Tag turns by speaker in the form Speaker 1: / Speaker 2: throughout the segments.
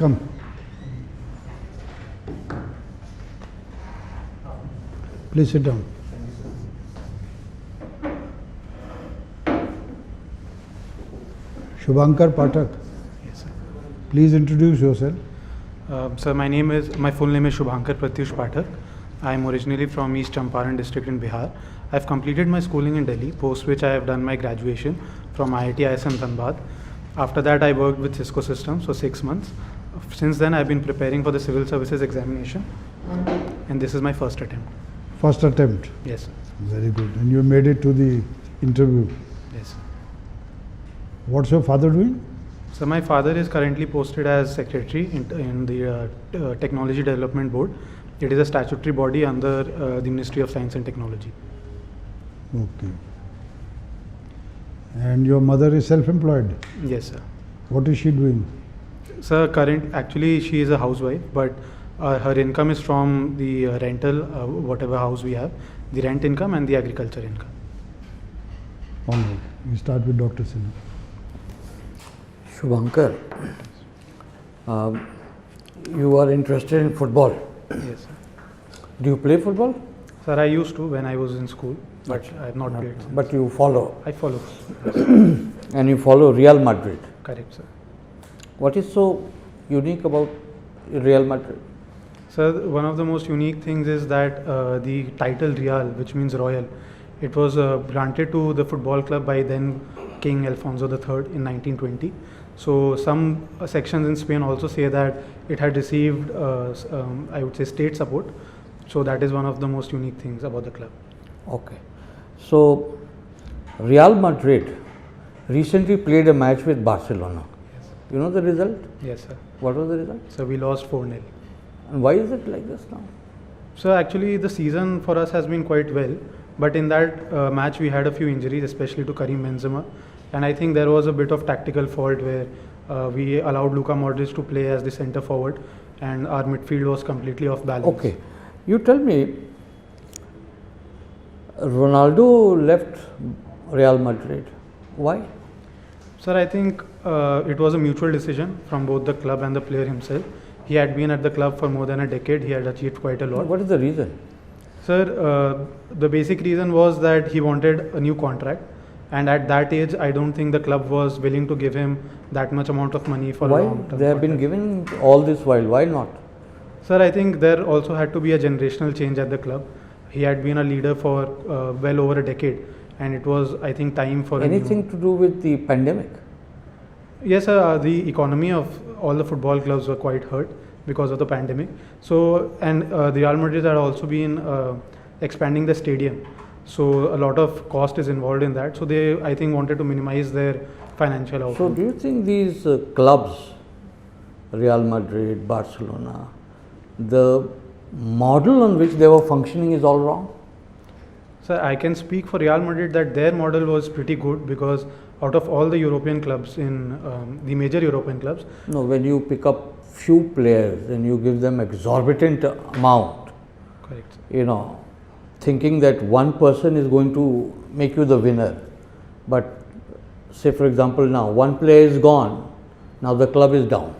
Speaker 1: Come. Please sit down. Shubhankar, Pathak.
Speaker 2: Yes, sir.
Speaker 1: Please introduce yourself.
Speaker 2: Sir, my full name is Shubhankar Pratyush Pathak. I am originally from East Champaran district in Bihar. I have completed my schooling in Delhi, post which I have done my graduation from IAS in Dhanbad. After that, I worked with Cisco Systems for 6 months. Since then, I have been preparing for the civil services examination, and this is my first attempt.
Speaker 1: First attempt.
Speaker 2: Yes, sir.
Speaker 1: Very good. And you made it to the interview.
Speaker 2: Yes, sir.
Speaker 1: What's your father doing?
Speaker 2: So my father is currently posted as secretary in the Technology Development Board. It is a statutory body under the Ministry of Science and Technology.
Speaker 1: Okay. And your mother is self-employed.
Speaker 2: Yes, sir.
Speaker 1: What is she doing?
Speaker 2: Sir, actually she is a housewife, but her income is from the rental, whatever house we have, the rent income and the agriculture income.
Speaker 1: All right. We start with Dr. Sinha.
Speaker 3: Shubhankar, you are interested in football.
Speaker 2: Yes, sir.
Speaker 3: Do you play football?
Speaker 2: Sir, I used to when I was in school, but I have not played since.
Speaker 3: But you follow.
Speaker 2: I follow.
Speaker 3: And you follow Real Madrid.
Speaker 2: Correct, sir.
Speaker 3: What is so unique about Real Madrid?
Speaker 2: Sir, one of the most unique things is that the title Real, which means royal, it was granted to the football club by then King Alfonso III in 1920. So some sections in Spain also say that it had received, I would say, state support. So that is one of the most unique things about the club.
Speaker 3: Okay. So Real Madrid recently played a match with Barcelona.
Speaker 2: Yes.
Speaker 3: You know the result?
Speaker 2: Yes, sir.
Speaker 3: What was the result?
Speaker 2: So we lost 4-0.
Speaker 3: And why is it like this now?
Speaker 2: So actually the season for us has been quite well, but in that match we had a few injuries, especially to Karim Benzema, and I think there was a bit of tactical fault where we allowed Luka Modric to play as the centre forward and our midfield was completely off balance.
Speaker 3: Okay. You tell me, Ronaldo left Real Madrid. Why?
Speaker 2: Sir, I think it was a mutual decision from both the club and the player himself. He had been at the club for more than a decade. He had achieved quite a lot.
Speaker 3: What is the reason?
Speaker 2: Sir, the basic reason was that he wanted a new contract, and at that age, I don't think the club was willing to give him that much amount of money for
Speaker 3: Why?
Speaker 2: a long term.
Speaker 3: They have been given all this while. Why not?
Speaker 2: Sir, I think there also had to be a generational change at the club. He had been a leader for well over a decade, and it was, I think, time for
Speaker 3: Anything to do with the pandemic?
Speaker 2: Yes, sir. The economy of all the football clubs were quite hurt because of the pandemic. So, and the Real Madrid had also been expanding the stadium. So, a lot of cost is involved in that. So, they, I think, wanted to minimize their financial outflow.
Speaker 3: So, do you think these clubs, Real Madrid, Barcelona, the model on which they were functioning is all wrong?
Speaker 2: Sir, I can speak for Real Madrid that their model was pretty good because out of all the European clubs in the major European clubs.
Speaker 3: No, when you pick up few players and you give them exorbitant amount,
Speaker 2: Correct, sir.
Speaker 3: you know, thinking that one person is going to make you the winner. But say for example now, one player is gone, now the club is down.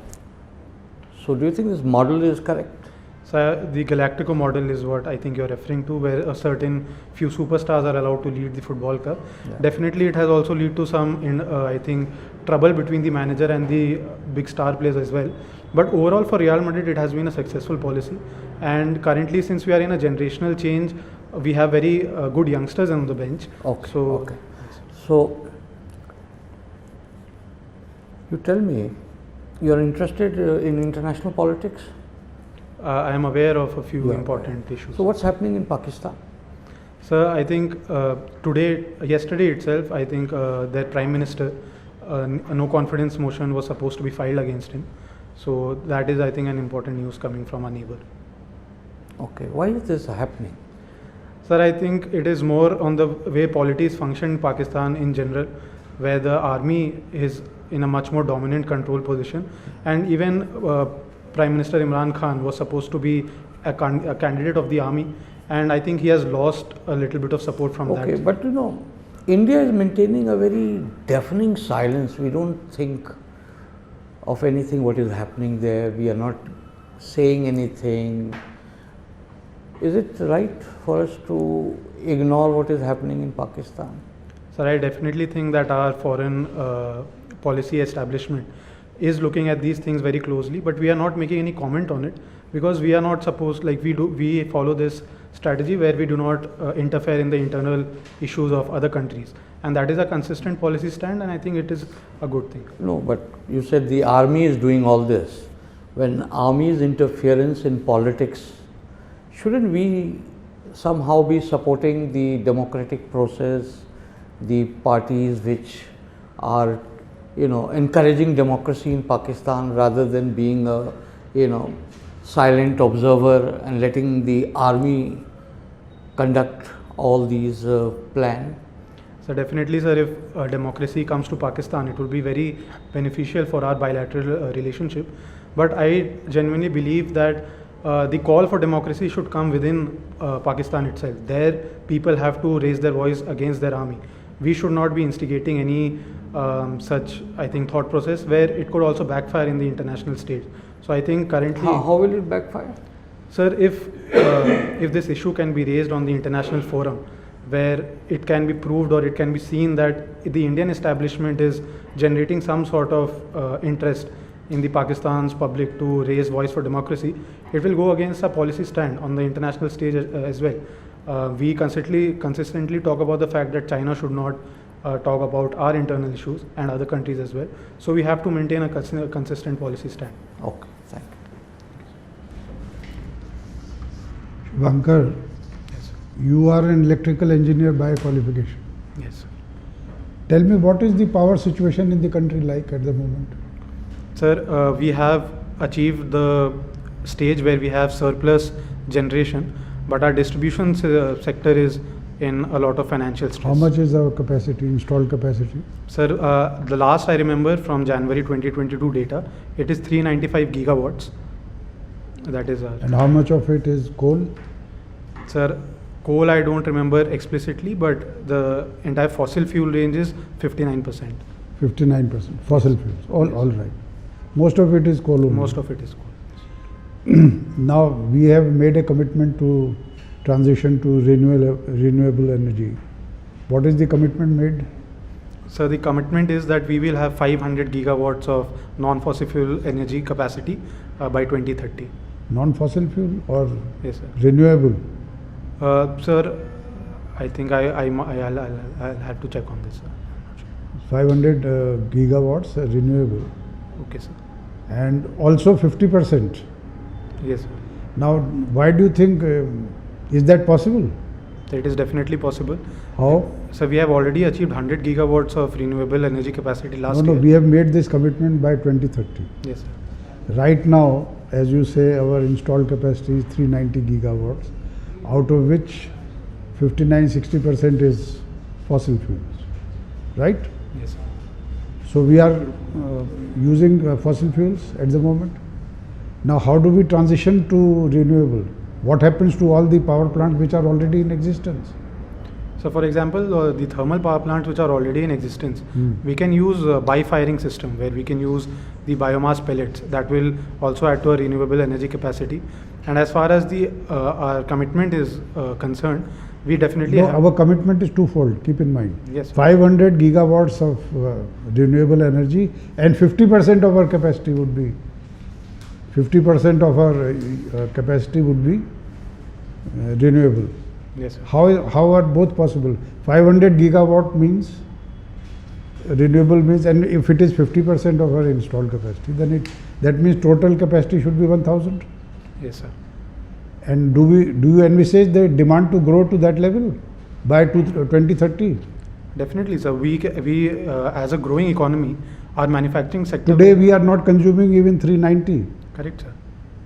Speaker 3: So do you think this model is correct?
Speaker 2: So the Galactico model is what I think you're referring to, where a certain few superstars are allowed to lead the football club.
Speaker 3: Yeah.
Speaker 2: Definitely, it has also led to some, I think, trouble between the manager and the big star players as well. But overall, for Real Madrid, it has been a successful policy. And currently, since we are in a generational change, we have very good youngsters on the bench.
Speaker 3: Okay.
Speaker 2: So,
Speaker 3: okay. So you tell me, you are interested in international politics?
Speaker 2: I am aware of a few
Speaker 3: Yeah.
Speaker 2: important issues.
Speaker 3: So what's happening in Pakistan?
Speaker 2: Sir, I think yesterday itself, I think their Prime Minister, a no confidence motion was supposed to be filed against him. So that is, I think, an important news coming from our neighbor.
Speaker 3: Okay, why is this happening?
Speaker 2: Sir, I think it is more on the way politics function in Pakistan in general, where the army is in a much more dominant control position, and even Prime Minister Imran Khan was supposed to be a candidate of the army, and I think he has lost a little bit of support from that.
Speaker 3: Okay, but you know, India is maintaining a very deafening silence. We don't think of anything what is happening there. We are not saying anything. Is it right for us to ignore what is happening in Pakistan?
Speaker 2: Sir, I definitely think that our foreign policy establishment is looking at these things very closely, but we are not making any comment on it because we are not supposed, like we follow this strategy where we do not interfere in the internal issues of other countries, and that is a consistent policy stand, and I think it is a good thing.
Speaker 3: No, but you said the army is doing all this. When army's interference in politics, shouldn't we somehow be supporting the democratic process, the parties which are, encouraging democracy in Pakistan rather than being a, silent observer and letting the army conduct all these plans?
Speaker 2: So definitely, sir, if democracy comes to Pakistan, it will be very beneficial for our bilateral relationship. But I genuinely believe that the call for democracy should come within Pakistan itself. There, people have to raise their voice against their army. We should not be instigating any such, I think, thought process where it could also backfire in the international stage. So I think currently,
Speaker 3: how will it backfire?
Speaker 2: sir, if this issue can be raised on the international forum, where it can be proved or it can be seen that the Indian establishment is generating some sort of interest in the Pakistan's public to raise voice for democracy, it will go against a policy stand on the international stage as well. We consistently talk about the fact that China should not talk about our internal issues and other countries as well. So we have to maintain a consistent policy stand.
Speaker 3: Okay, thank you.
Speaker 1: Shubhankar,
Speaker 2: Yes,
Speaker 1: you are an electrical engineer by qualification.
Speaker 2: yes, sir.
Speaker 1: Tell me, what is the power situation in the country like at the moment?
Speaker 2: Sir, we have achieved the stage where we have surplus generation, but our distribution sector is in a lot of financial stress.
Speaker 1: How much is our capacity, installed capacity?
Speaker 2: Sir, the last I remember from January 2022 data, it is 395 gigawatts. That is our.
Speaker 1: And how much of it is coal?
Speaker 2: Sir, coal I don't remember explicitly, but the entire fossil fuel range is 59%.
Speaker 1: 59%. Fossil fuels. All right. Most of it is coal only.
Speaker 2: Most of it is coal.
Speaker 1: Now we have made a commitment to transition to renewable energy. What is the commitment made?
Speaker 2: So the commitment is that we will have 500 gigawatts of non-fossil fuel energy capacity by 2030.
Speaker 1: Non-fossil fuel or
Speaker 2: Yes, sir.
Speaker 1: renewable?
Speaker 2: Sir, I think I'll have to check on this, sir.
Speaker 1: 500 gigawatts renewable,
Speaker 2: Okay, sir.
Speaker 1: and also 50%.
Speaker 2: Yes, sir.
Speaker 1: Now, why do you think, is that possible?
Speaker 2: So it is definitely possible.
Speaker 1: How?
Speaker 2: So we have already achieved 100 gigawatts of renewable energy capacity last
Speaker 1: No,
Speaker 2: year.
Speaker 1: we have made this commitment by 2030.
Speaker 2: Yes, sir.
Speaker 1: Right now, as you say, our installed capacity is 390 gigawatts, out of which 59-60% is fossil fuels, right?
Speaker 2: Yes, sir.
Speaker 1: So we are using fossil fuels at the moment. Now, how do we transition to renewable? What happens to all the power plants which are already in existence?
Speaker 2: So for example, the thermal power plants which are already in existence, we can use a bi-firing system where we can use the biomass pellets that will also add to a renewable energy capacity. And as far as the our commitment is concerned, we definitely
Speaker 1: No,
Speaker 2: have.
Speaker 1: our commitment is twofold, keep in mind.
Speaker 2: Yes.
Speaker 1: 500 gigawatts of renewable energy, and 50% of our capacity would be 50% of our capacity would be renewable.
Speaker 2: Yes, sir.
Speaker 1: How are both possible? 500 gigawatt means renewable means, and if it is 50% of our installed capacity, then that means total capacity should be 1000.
Speaker 2: Yes, sir.
Speaker 1: And do you envisage the demand to grow to that level by 2030?
Speaker 2: Definitely, sir. We as a growing economy, our manufacturing sector.
Speaker 1: Today we are not consuming even 390.
Speaker 2: Correct, sir.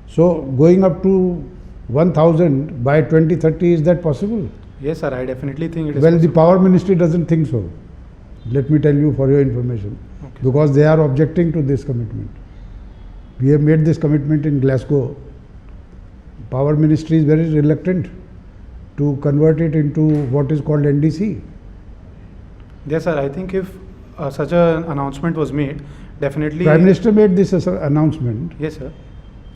Speaker 1: So going up to 1000 by 2030, is that possible?
Speaker 2: Yes, sir. I definitely think it is.
Speaker 1: Well, the
Speaker 2: possible.
Speaker 1: power ministry doesn't think so. Let me tell you for your information,
Speaker 2: Okay.
Speaker 1: because they are objecting to this commitment. We have made this commitment in Glasgow. Power ministry is very reluctant to convert it into what is called NDC.
Speaker 2: Yes, sir. I think if such an announcement was made, definitely.
Speaker 1: Prime Minister made this as an announcement.
Speaker 2: Yes, sir.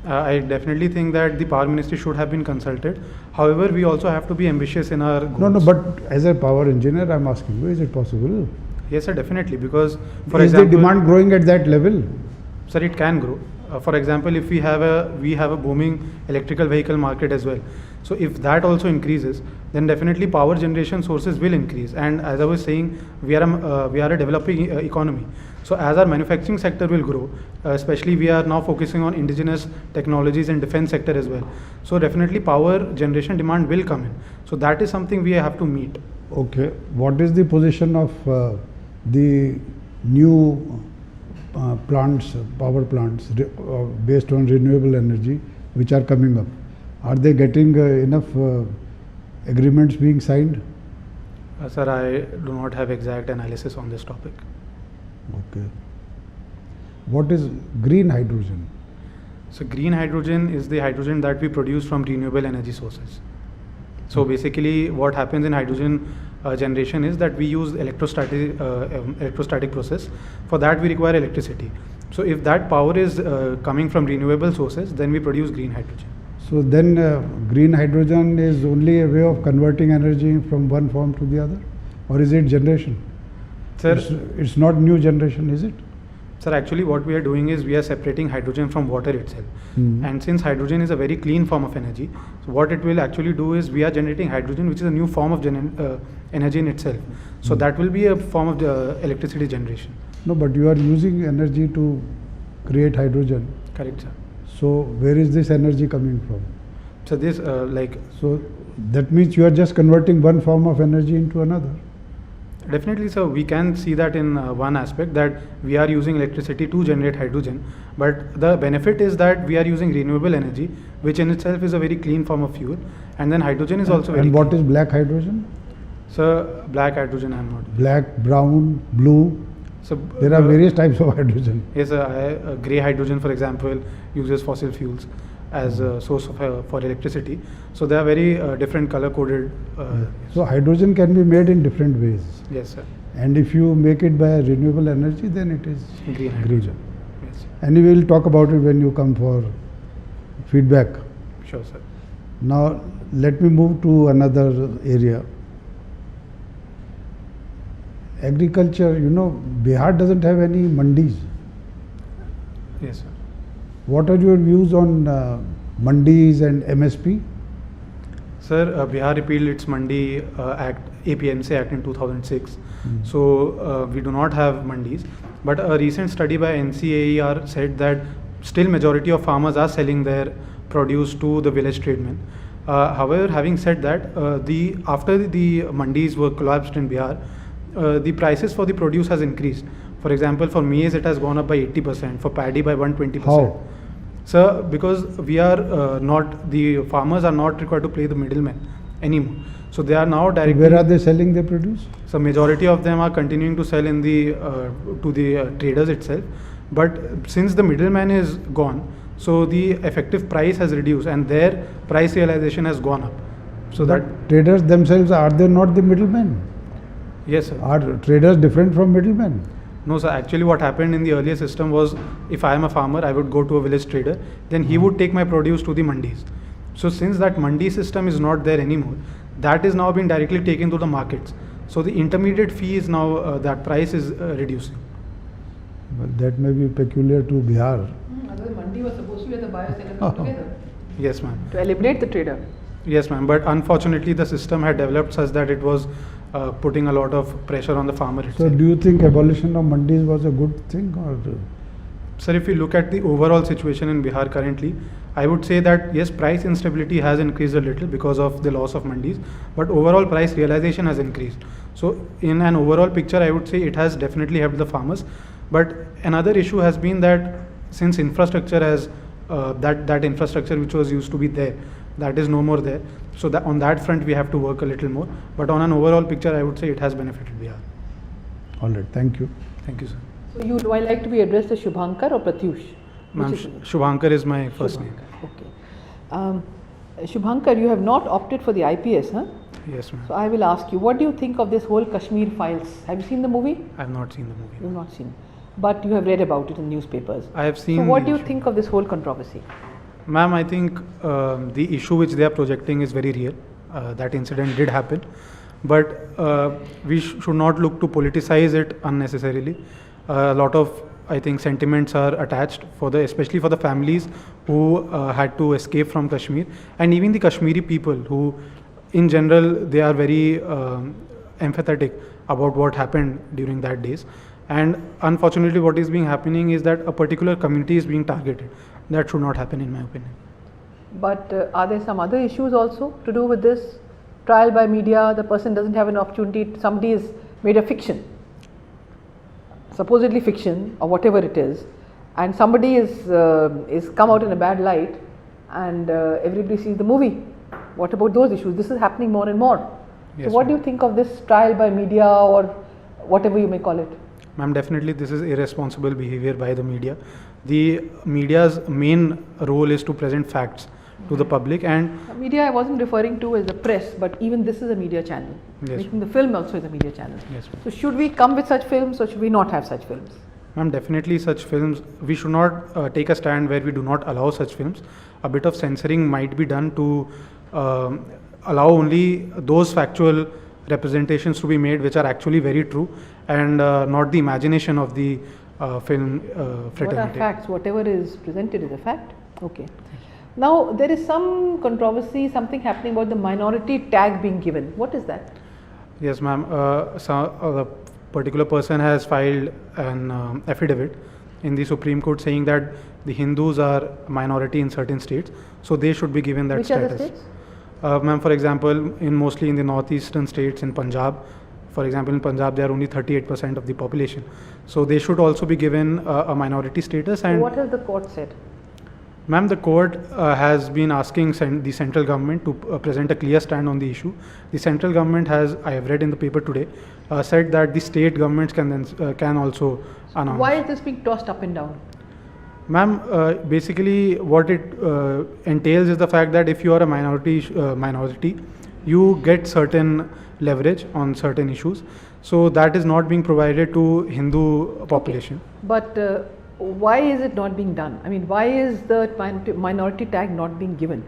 Speaker 2: I definitely think that the Power Ministry should have been consulted. However, we also have to be ambitious in our goals.
Speaker 1: No, but as a power engineer, I'm asking you, is it possible?
Speaker 2: Yes, sir, definitely. Because, for
Speaker 1: Is
Speaker 2: example,
Speaker 1: the demand growing at that level?
Speaker 2: sir, it can grow. For example, if we have a booming electrical vehicle market as well. So if that also increases, then definitely power generation sources will increase. And as I was saying, we are a developing economy. So as our manufacturing sector will grow, especially we are now focusing on indigenous technologies and defense sector as well. So definitely power generation demand will come in. So that is something we have to meet.
Speaker 1: Okay. What is the position of the new plants, power plants based on renewable energy which are coming up? Are they getting enough agreements being signed?
Speaker 2: Sir, I do not have exact analysis on this topic.
Speaker 1: Okay. What is green hydrogen?
Speaker 2: So green hydrogen is the hydrogen that we produce from renewable energy sources. So basically what happens in hydrogen generation is that we use electrostatic process. For that we require electricity. So if that power is coming from renewable sources, then we produce green hydrogen.
Speaker 1: So then green hydrogen is only a way of converting energy from one form to the other? Or is it generation?
Speaker 2: Sir,
Speaker 1: It's not new generation, is it?
Speaker 2: Sir, actually what we are doing is we are separating hydrogen from water itself. And since hydrogen is a very clean form of energy, so what it will actually do is we are generating hydrogen, which is a new form of energy in itself. So that will be a form of electricity generation.
Speaker 1: No, but you are using energy to create hydrogen.
Speaker 2: Correct, sir.
Speaker 1: So where is this energy coming from?
Speaker 2: So this
Speaker 1: So that means you are just converting one form of energy into another.
Speaker 2: definitely, sir, we can see that in one aspect, that we are using electricity to generate hydrogen, but the benefit is that we are using renewable energy, which in itself is a very clean form of fuel, and then hydrogen is also very
Speaker 1: And what
Speaker 2: clean.
Speaker 1: is black hydrogen?
Speaker 2: So black hydrogen I am not.
Speaker 1: Black, brown, blue.
Speaker 2: So
Speaker 1: There are various types of hydrogen.
Speaker 2: Yes, grey hydrogen, for example, uses fossil fuels as a source of, for electricity. So they are very different color coded.
Speaker 1: So hydrogen can be made in different ways.
Speaker 2: Yes, sir.
Speaker 1: And if you make it by renewable energy, then it is
Speaker 2: Green hydrogen. Yes,
Speaker 1: And we will talk about it when you come for feedback.
Speaker 2: sure, sir.
Speaker 1: Now let me move to another area. Agriculture, Bihar doesn't have any mandis.
Speaker 2: Yes, sir.
Speaker 1: What are your views on mandis and MSP?
Speaker 2: Sir, Bihar repealed its Mandi Act, APMC Act in 2006. So we do not have mandis. But a recent study by NCAER said that still majority of farmers are selling their produce to the village tradesmen. However, having said that, after the mandis were collapsed in Bihar, the prices for the produce has increased. For example, for maize it has gone up by 80%, for paddy by 120%.
Speaker 1: How?
Speaker 2: Sir, because we are the farmers are not required to play the middlemen anymore. So they are now directly.
Speaker 1: Where are they selling their produce?
Speaker 2: So majority of them are continuing to sell in the to the traders itself. But since the middleman is gone, so the effective price has reduced and their price realization has gone up. So
Speaker 1: But
Speaker 2: that
Speaker 1: traders themselves, are they not the middlemen?
Speaker 2: yes, sir.
Speaker 1: Are traders different from middlemen?
Speaker 2: No, sir. Actually, what happened in the earlier system was, if I am a farmer, I would go to a village trader, then he would take my produce to the mandis. So since that mandi system is not there anymore, that is now being directly taken to the markets. So the intermediate fee is now, that price is reducing.
Speaker 1: Well, that may be peculiar to Bihar.
Speaker 4: Otherwise, mandi was supposed to be the buyer seller come together
Speaker 2: Yes, ma'am.
Speaker 4: to eliminate the trader.
Speaker 2: Yes, ma'am. But unfortunately, the system had developed such that it was putting a lot of pressure on the farmer
Speaker 1: So
Speaker 2: itself.
Speaker 1: do you think abolition of mandis was a good thing or?
Speaker 2: Sir, if you look at the overall situation in Bihar currently, I would say that yes, price instability has increased a little because of the loss of mandis, but overall price realization has increased. So in an overall picture, I would say it has definitely helped the farmers. But another issue has been that since infrastructure has, that infrastructure which was used to be there, that is no more there. So that on that front we have to work a little more. But on an overall picture, I would say it has benefited Bihar.
Speaker 1: All right, thank you.
Speaker 2: Thank you, sir.
Speaker 4: So you do I like to be addressed as Shubhankar or Pratyush?
Speaker 2: Ma'am,
Speaker 4: Which is-
Speaker 2: Shubhankar is my first name.
Speaker 4: Okay. Shubhankar, you have not opted for the IPS, huh?
Speaker 2: Yes, ma'am.
Speaker 4: So I will ask you, what do you think of this whole Kashmir files? Have you seen the movie?
Speaker 2: I have not seen the movie.
Speaker 4: You have not seen. but you have read about it in newspapers.
Speaker 2: I have seen.
Speaker 4: So what
Speaker 2: the
Speaker 4: do you
Speaker 2: issue.
Speaker 4: think of this whole controversy?
Speaker 2: Ma'am, I think the issue which they are projecting is very real. That incident did happen, but we should not look to politicize it unnecessarily. A lot of, I think, sentiments are attached for the, especially for the families who had to escape from Kashmir, and even the Kashmiri people who, in general, they are very empathetic about what happened during that days. And unfortunately, what is being happening is that a particular community is being targeted. That should not happen, in my opinion.
Speaker 4: But are there some other issues also to do with this? Trial by media, the person doesn't have an opportunity, somebody has made a fiction, supposedly fiction or whatever it is, and somebody is come out in a bad light, and everybody sees the movie. What about those issues? This is happening more and more.
Speaker 2: Yes,
Speaker 4: So what do
Speaker 2: ma'am.
Speaker 4: you think of this trial by media or whatever you may call it?
Speaker 2: Ma'am, definitely this is irresponsible behavior by the media. The media's main role is to present facts to the public, and
Speaker 4: Media I wasn't referring to as the press, but even this is a media channel.
Speaker 2: Yes.
Speaker 4: Making the film also is a media channel.
Speaker 2: yes, ma'am.
Speaker 4: So should we come with such films or should we not have such films?
Speaker 2: Ma'am, definitely such films, we should not take a stand where we do not allow such films. A bit of censoring might be done to allow only those factual representations to be made which are actually very true, and not the imagination of the film
Speaker 4: What
Speaker 2: fraternity.
Speaker 4: are facts? Whatever is presented is a fact. Okay. Now there is some controversy, something happening about the minority tag being given. What is that?
Speaker 2: Yes, ma'am. A particular person has filed an affidavit in the Supreme Court saying that the Hindus are a minority in certain states, so they should be given that
Speaker 4: Which
Speaker 2: status.
Speaker 4: other states?
Speaker 2: Ma'am, for example, mostly in the northeastern states, in Punjab, for example, in Punjab, they are only 38% of the population. So they should also be given a minority status. And
Speaker 4: What has the court said?
Speaker 2: ma'am, the court has been asking the central government to present a clear stand on the issue. The central government has, I have read in the paper today, said that the state governments can also announce.
Speaker 4: Why is this being tossed up and down?
Speaker 2: Ma'am, basically what it entails is the fact that if you are a minority, you get certain leverage on certain issues. So that is not being provided to Hindu population.
Speaker 4: But why is it not being done? I mean, why is the minority tag not being given?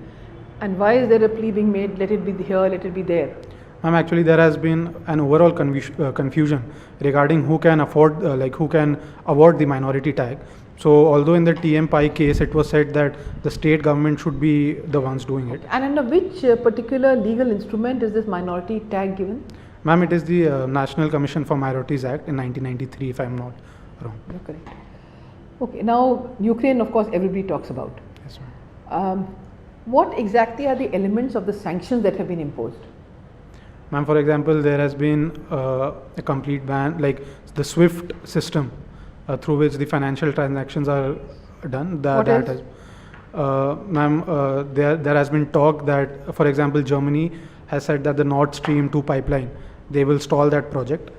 Speaker 4: And why is there a plea being made, let it be here, let it be there?
Speaker 2: Ma'am, actually there has been an overall confusion regarding who can afford, who can award the minority tag. So although in the TM Pai case it was said that the state government should be the ones doing it.
Speaker 4: And under which particular legal instrument is this minority tag given?
Speaker 2: Ma'am, it is the National Commission for Minorities Act in 1993, if I am not wrong.
Speaker 4: You're correct. Okay, now Ukraine, of course, everybody talks about.
Speaker 2: Yes, ma'am.
Speaker 4: What exactly are the elements of the sanctions that have been imposed?
Speaker 2: Ma'am, for example, there has been a complete ban, like the SWIFT system through which the financial transactions are done.
Speaker 4: What else?
Speaker 2: Ma'am, there has been talk that, for example, Germany has said that the Nord Stream 2 pipeline, they will stall that project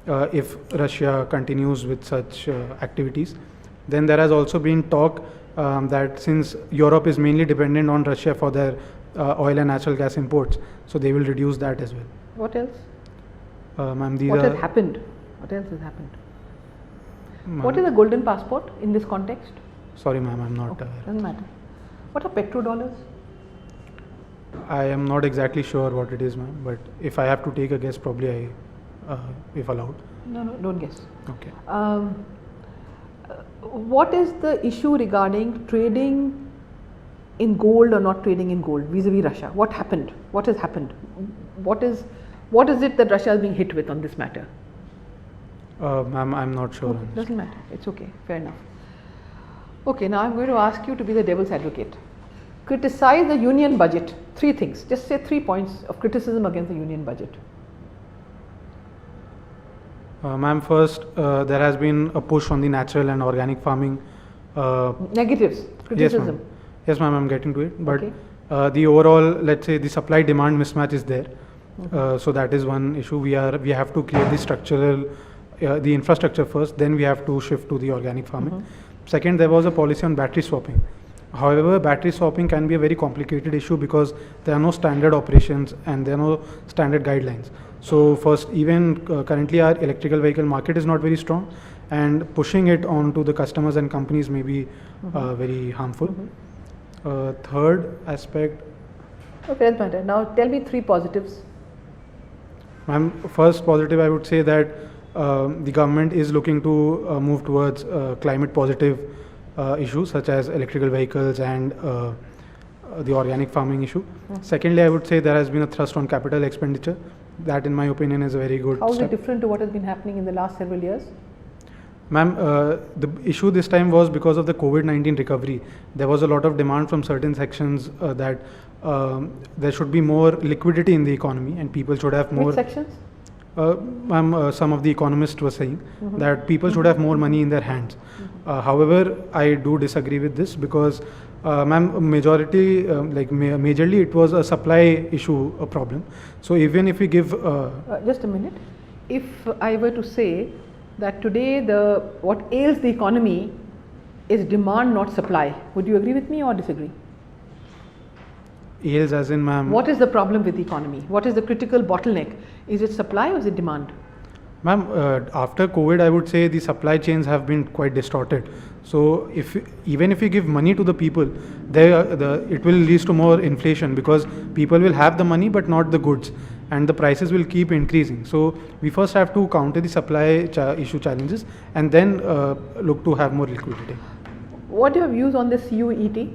Speaker 2: if Russia continues with such activities. Then there has also been talk that since Europe is mainly dependent on Russia for their oil and natural gas imports, so they will reduce that as well.
Speaker 4: What else?
Speaker 2: Ma'am, these
Speaker 4: What
Speaker 2: are.
Speaker 4: has happened? What else has happened?
Speaker 2: Ma'am,
Speaker 4: What is a golden passport in this context?
Speaker 2: Sorry, ma'am, I'm not.
Speaker 4: Okay, doesn't matter. What are petrodollars?
Speaker 2: I am not exactly sure what it is, ma'am. But if I have to take a guess, probably if allowed.
Speaker 4: No, don't guess.
Speaker 2: Okay.
Speaker 4: What is the issue regarding trading in gold or not trading in gold vis-a-vis Russia? What happened? What has happened? What is it that Russia is being hit with on this matter?
Speaker 2: Ma'am, I'm not sure.
Speaker 4: Okay, doesn't matter. It's okay. Fair enough. Okay, now I'm going to ask you to be the devil's advocate. Criticize the union budget. 3 things. Just say 3 points of criticism against the union budget.
Speaker 2: Ma'am, first, there has been a push on the natural and organic farming.
Speaker 4: Negatives.
Speaker 2: Yes,
Speaker 4: Criticism.
Speaker 2: ma'am. Yes, ma'am, I'm getting to it. But
Speaker 4: Okay.
Speaker 2: the overall, let's say, the supply-demand mismatch is there. So that is one issue. We have to create the structural, the infrastructure first. Then we have to shift to the organic farming. Second, there was a policy on battery swapping. However, battery swapping can be a very complicated issue because there are no standard operations and there are no standard guidelines. So first, even currently our electrical vehicle market is not very strong, and pushing it onto the customers and companies may be very harmful. Third aspect.
Speaker 4: Okay, that's matter. Now tell me 3 positives.
Speaker 2: Ma'am, first positive, I would say that the government is looking to move towards climate positive issues such as electrical vehicles and the organic farming issue. Secondly, I would say there has been a thrust on capital expenditure. That, in my opinion, is a very good
Speaker 4: How is
Speaker 2: step.
Speaker 4: it different to what has been happening in the last several years?
Speaker 2: Ma'am, the issue this time was because of the COVID-19 recovery. There was a lot of demand from certain sections that there should be more liquidity in the economy and people should have more.
Speaker 4: Which sections?
Speaker 2: Ma'am, some of the economists were saying that people should have more money in their hands. However, I do disagree with this because, ma'am, majorly it was a supply issue, a problem. So even if we give.
Speaker 4: Just a minute. If I were to say that today what ails the economy is demand, not supply, would you agree with me or disagree?
Speaker 2: Ails as in, ma'am.
Speaker 4: What is the problem with the economy? What is the critical bottleneck? Is it supply or is it demand?
Speaker 2: Ma'am, after COVID, I would say the supply chains have been quite distorted. So even if we give money to the people, it will lead to more inflation because people will have the money but not the goods, and the prices will keep increasing. So we first have to counter the supply issue challenges and then look to have more liquidity.
Speaker 4: What are your views on this CUET?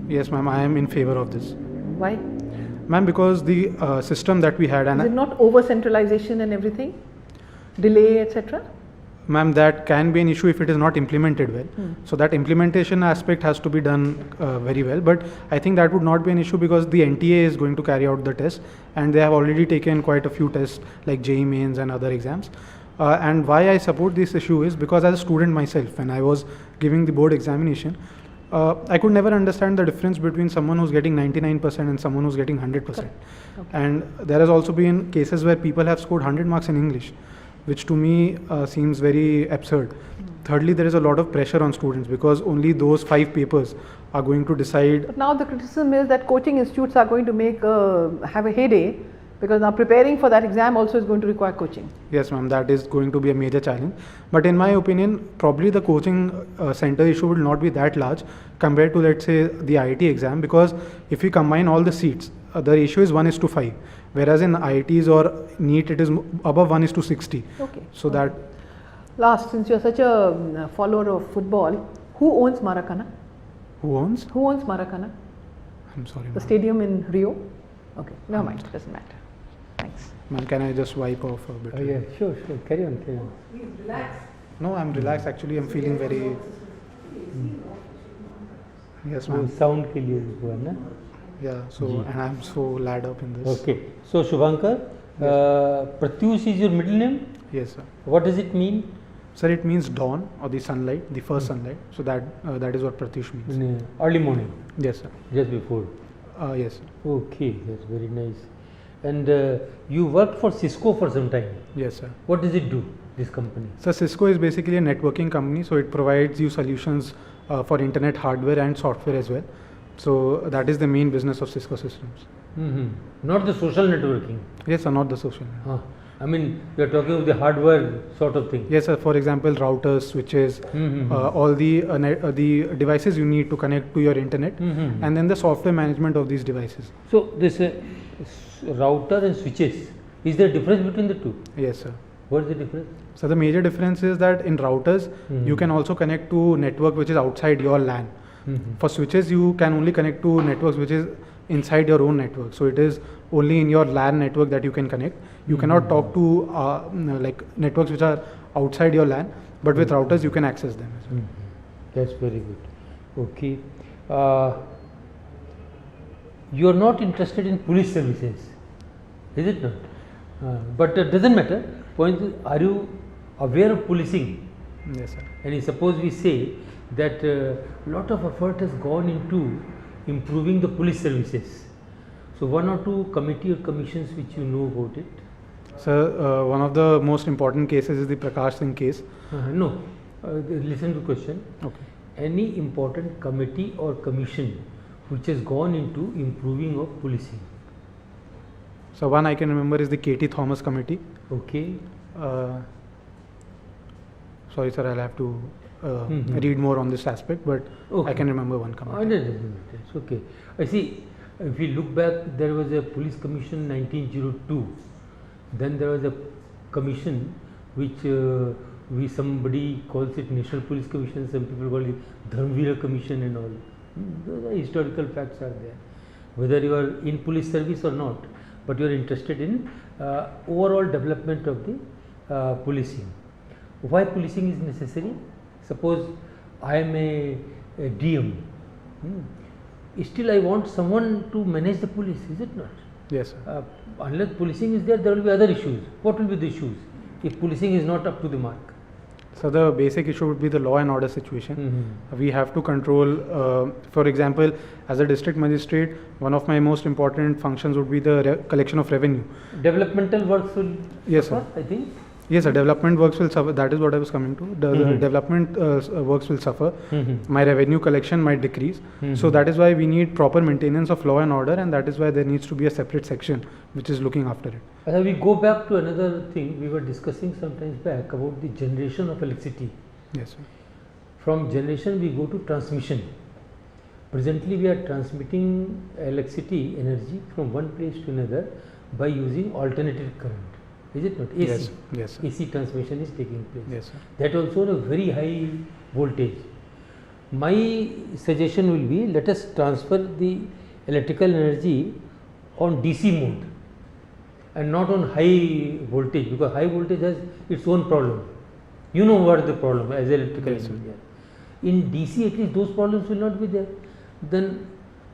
Speaker 2: Yes, ma'am, I am in favor of this.
Speaker 4: Why?
Speaker 2: Ma'am, because the system that we had,
Speaker 4: Is it not over centralization and everything? Delay, etc.?
Speaker 2: Ma'am, that can be an issue if it is not implemented well. So that implementation aspect has to be done very well. But I think that would not be an issue because the NTA is going to carry out the test and they have already taken quite a few tests like JEE Mains and other exams. And why I support this issue is because as a student myself, when I was giving the board examination, I could never understand the difference between someone who's getting 99% and someone who's getting 100%.
Speaker 4: Okay.
Speaker 2: And there has also been cases where people have scored 100 marks in English, which to me seems very absurd. Thirdly, there is a lot of pressure on students because only those 5 papers are going to decide.
Speaker 4: But now the criticism is that coaching institutes are going to have a heyday because now preparing for that exam also is going to require coaching.
Speaker 2: Yes, ma'am, that is going to be a major challenge. But in my opinion, probably the coaching center issue will not be that large compared to, let's say, the IIT exam, because if we combine all the seats, the ratio is 1:5, whereas in IITs or NEET it is above 1:60.
Speaker 4: Okay.
Speaker 2: So that.
Speaker 4: Last, since you're such a follower of football, who owns Maracana?
Speaker 2: Who owns?
Speaker 4: Who owns Maracana?
Speaker 2: I'm sorry.
Speaker 4: The
Speaker 2: ma'am.
Speaker 4: stadium in Rio? Okay, never mind, doesn't matter. Thanks.
Speaker 2: Ma'am, can I just wipe off a bit?
Speaker 5: Oh yeah, sure. Carry on.
Speaker 2: No, I'm relaxed. Actually, I'm feeling very. Yes,
Speaker 5: वो
Speaker 2: ma'am.
Speaker 5: sound के लिए हुआ ना.
Speaker 2: Yeah. So and I'm so laid up in this.
Speaker 5: Okay. So Shubhankar, Pratyush is your middle name.
Speaker 2: Yes, sir.
Speaker 5: What does it mean?
Speaker 2: Sir, it means dawn or the sunlight, the first sunlight. So that is what Pratyush means.
Speaker 5: In early morning,
Speaker 2: Yes, sir.
Speaker 5: just before.
Speaker 2: Yes, sir.
Speaker 5: Okay, that's very nice. And you worked for Cisco for some time.
Speaker 2: Yes, sir.
Speaker 5: What does it do, this company?
Speaker 2: So Cisco is basically a networking company. So it provides you solutions for internet hardware and software as well. So that is the main business of Cisco Systems.
Speaker 5: Not the social networking.
Speaker 2: Yes, sir. Not the social.
Speaker 5: I mean, you are talking of the hardware sort of thing.
Speaker 2: Yes, sir. For example, routers, switches, all the devices you need to connect to your internet, and then the software management of these devices.
Speaker 5: So this router and switches, is there a difference between the two?
Speaker 2: Yes, sir.
Speaker 5: What is the difference?
Speaker 2: So the major difference is that in routers, you can also connect to network which is outside your LAN. For switches, you can only connect to networks which is inside your own network. So it is only in your LAN network that you can connect. You cannot talk to like networks which are outside your LAN, but with routers you can access them as well.
Speaker 5: That's very good. Okay. You are not interested in police services, is it not? But it doesn't matter. Point is, are you aware of policing?
Speaker 2: Yes, sir.
Speaker 5: And suppose we say that lot of effort has gone into improving the police services. So one or two committee or commissions which you know about it?
Speaker 2: So one of the most important cases is the Prakash Singh case.
Speaker 5: No, listen to the question.
Speaker 2: Okay.
Speaker 5: Any important committee or commission which has gone into improving of policing?
Speaker 2: So one I can remember is the KT Thomas committee.
Speaker 5: Okay.
Speaker 2: Sorry, sir, I'll have to read more on this aspect, but I can remember one committee.
Speaker 5: It's okay. I see, if we look back, there was a police commission 1902. Then there was a commission which somebody calls it National Police Commission, some people call it Dharmveer Commission and all. Those are historical facts are there. Whether you are in police service or not, but you are interested in overall development of the policing. Why policing is necessary? Suppose I am a DM. Still I want someone to manage the police, is it not?
Speaker 2: Yes, sir.
Speaker 5: Unless policing is there, there will be other issues. What will be the issues if policing is not up to the mark?
Speaker 2: So the basic issue would be the law and order situation. We have to control, for example, as a district magistrate, one of my most important functions would be the collection of revenue.
Speaker 5: Developmental works will
Speaker 2: Yes,
Speaker 5: suffer, I think.
Speaker 2: Yes, sir. Development works will suffer. That is what I was coming to. The development works will suffer. My revenue collection might decrease. So that is why we need proper maintenance of law and order, and that is why there needs to be a separate section which is looking after it.
Speaker 5: We go back to another thing we were discussing sometimes back about the generation of electricity.
Speaker 2: Yes, sir.
Speaker 5: From generation we go to transmission. Presently we are transmitting electricity energy from one place to another by using alternating current. Is it not? AC.
Speaker 2: Yes, yes, sir.
Speaker 5: AC transmission is taking place.
Speaker 2: Yes, sir.
Speaker 5: That also on a very high voltage. My suggestion will be, let us transfer the electrical energy on DC mode and not on high voltage, because high voltage has its own problem. You know what is the problem as electrical engineer. In DC at least those problems will not be there. Then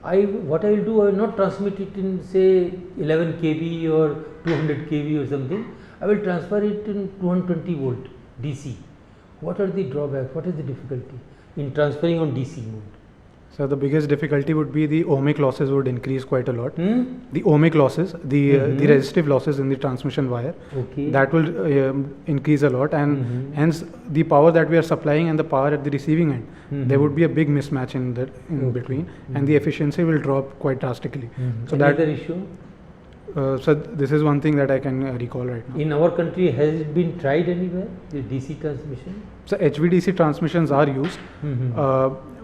Speaker 5: what I will do, I will not transmit it in say 11 kV or 200 kV or something. I will transfer it in 220 volt DC. What are the drawbacks? What is the difficulty in transferring on DC mode?
Speaker 2: So the biggest difficulty would be the ohmic losses would increase quite a lot. The ohmic losses, the resistive losses in the transmission wire, that will increase a lot, and hence the power that we are supplying and the power at the receiving end, there would be a big mismatch in between, and the efficiency will drop quite drastically. So
Speaker 5: another issue.
Speaker 2: So this is one thing that I can recall right now.
Speaker 5: In our country, has it been tried anywhere, the DC transmission?
Speaker 2: So HVDC transmissions are used,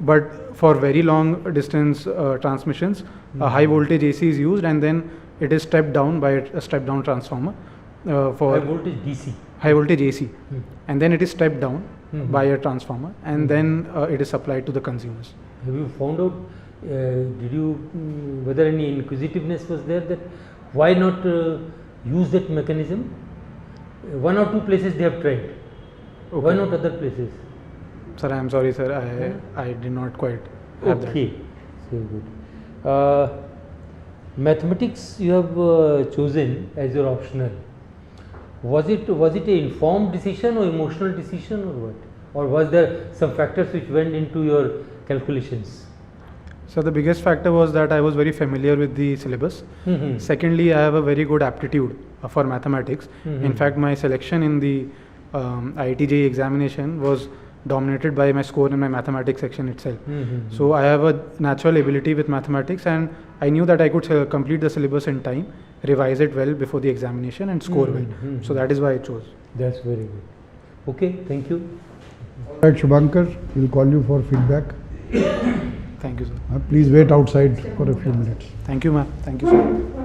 Speaker 2: but for very long distance transmissions, high voltage AC is used, and then it is stepped down by a step down transformer for
Speaker 5: high voltage DC.
Speaker 2: High voltage AC, and then it is stepped down by a transformer, and then it is supplied to the consumers.
Speaker 5: Have you found out? Whether any inquisitiveness was there that why not use that mechanism? One or two places they have tried. Why not other places?
Speaker 2: Sir, I am sorry, sir. I did not quite have that.
Speaker 5: Okay, so good. Mathematics you have chosen as your optional. Was it an informed decision or emotional decision or what? Or was there some factors which went into your calculations?
Speaker 2: So the biggest factor was that I was very familiar with the syllabus. Secondly, I have a very good aptitude for mathematics. In fact, my selection in the IIT JEE examination was dominated by my score in my mathematics section itself. So I have a natural ability with mathematics, and I knew that I could complete the syllabus in time, revise it well before the examination, and score well. So that is why I chose.
Speaker 5: That's very good. Okay, thank you.
Speaker 1: All right, Shubhankar, we'll call you for feedback.
Speaker 2: Thank you, sir.
Speaker 1: Please wait outside for a few minutes.
Speaker 2: Thank you, ma'am. Thank you, sir.